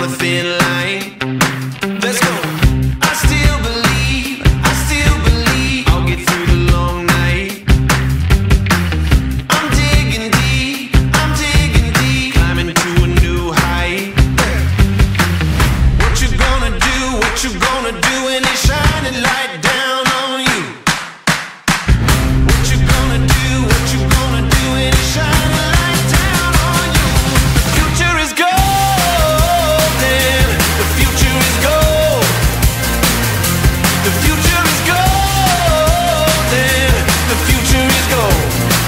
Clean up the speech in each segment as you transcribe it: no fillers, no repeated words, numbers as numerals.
a thin line. Let's go. I still believe I'll get through the long night. I'm digging deep, climbing to a new height. What you gonna do when they shine a light down on you? What you gonna do when they shine a light down on you? The future is golden, the future is gold. The future is golden, the future is gold.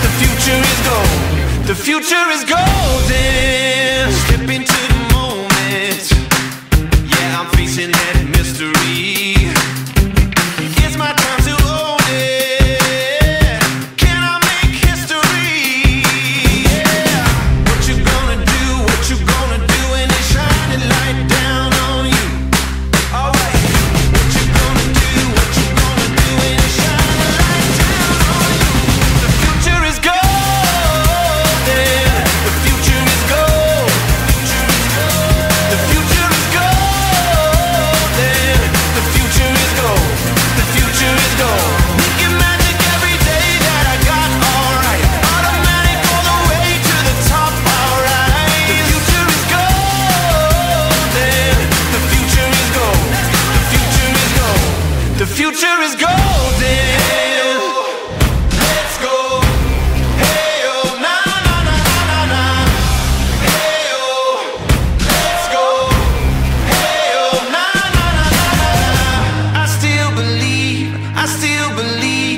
The future is gold, the future is golden. Step into the moment, yeah, I'm facing that mystery. It's my time to own it. Can I make history? Yeah. What you gonna do when they shine a light down on you? Alright. What you gonna do when they shine a light down on you? The future is golden, the future is gold. The future is golden, the future is gold. The future is gold. Making magic every day that I got, alright. Automatic all the way to the top, alright. The future is golden, the future is gold. The future is gold. The future is golden. Let's go. Hey oh, na na na na na na. Hey oh, let's go. Hey oh, na na na na na. I still believe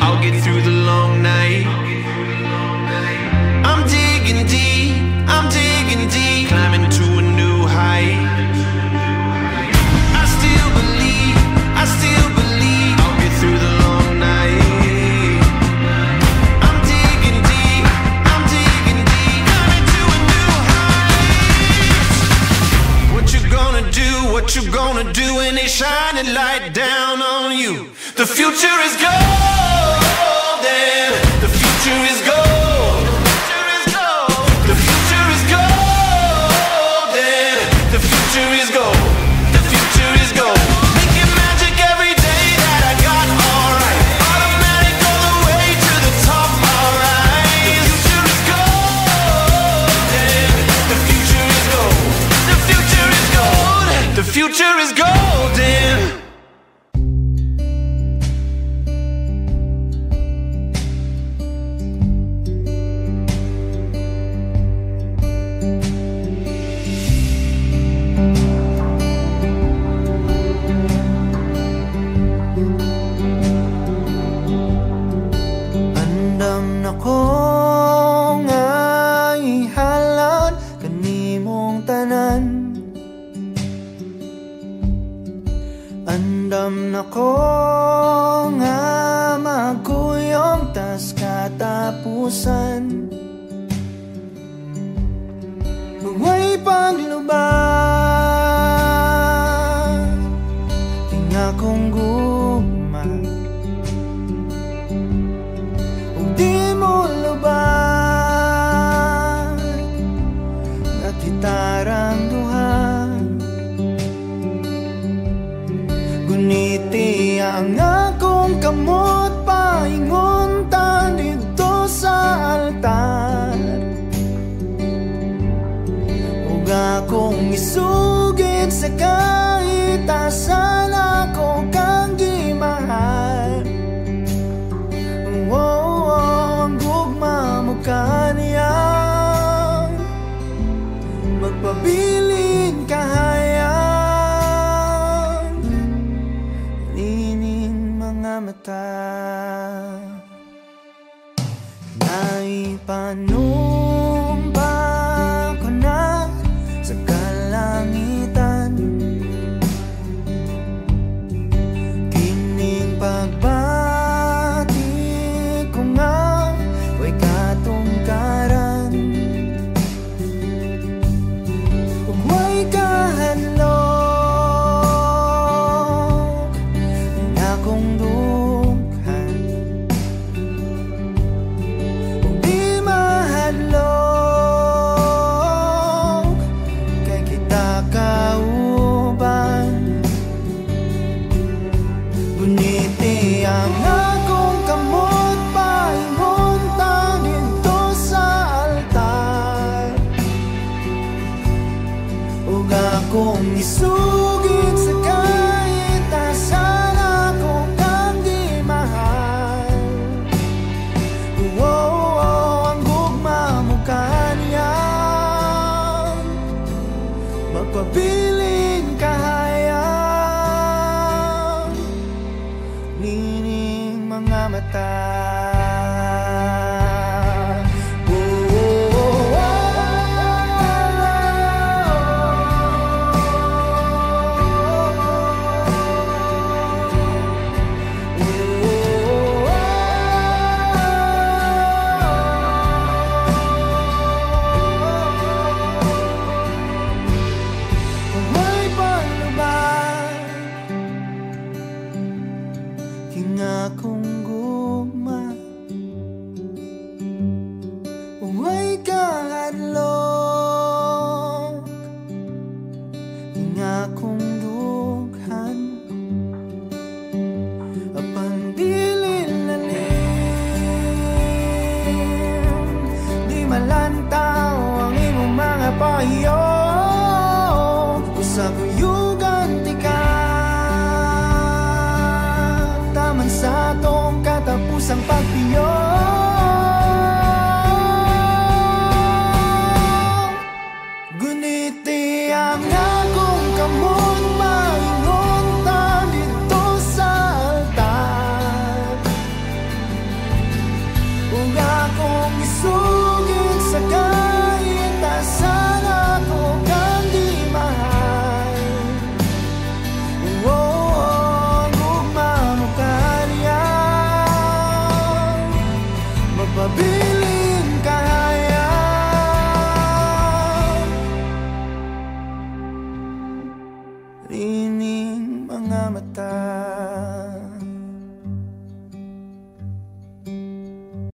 I'll get through the long night. I'm digging deep, climbing to a new height. I still believe I'll get through the long night. I'm digging deep, climbing to a new height. What you gonna do when they shine a light down on you? The future is golden, the future is gold. The future is golden, the future is gold. The future is gold. Making magic every day that I got, alright. Automatic all the way to the top, alright. The future is golden, the future is gold. The future is gold. The future is golden. Andam na ko nga ihalan kanimong tanan. Andam na ko nga magkuyong tas katapusan. Huwag paglubag tinga kong guma. Kung di mo lubag na kitarang duha, guniti ang akong kamot painguntan dito sa altar. Huwag akong isugid sa kahit asan ako kang di mahal. Ang gugma mo kaniyan, magpabiling kahayan, lining mga mata. Naipanumpa ko na sa kalangitan, kining pagbati ko nga huwag katungkaran. akong isugid sa kahit asan ako kang di mahal. Ang gugma mo kanyan, magpabiling kahayang nining mga mata. Akong gugma, uway kahadlok, akong dughan, apan dili lalim, di malantaw ang imong mga payo, usa kuyugan tika sa atong katapusang pagpiyo. Guniti ang akong kamot, maingon ta dito sa altar. Ug akong isugid sa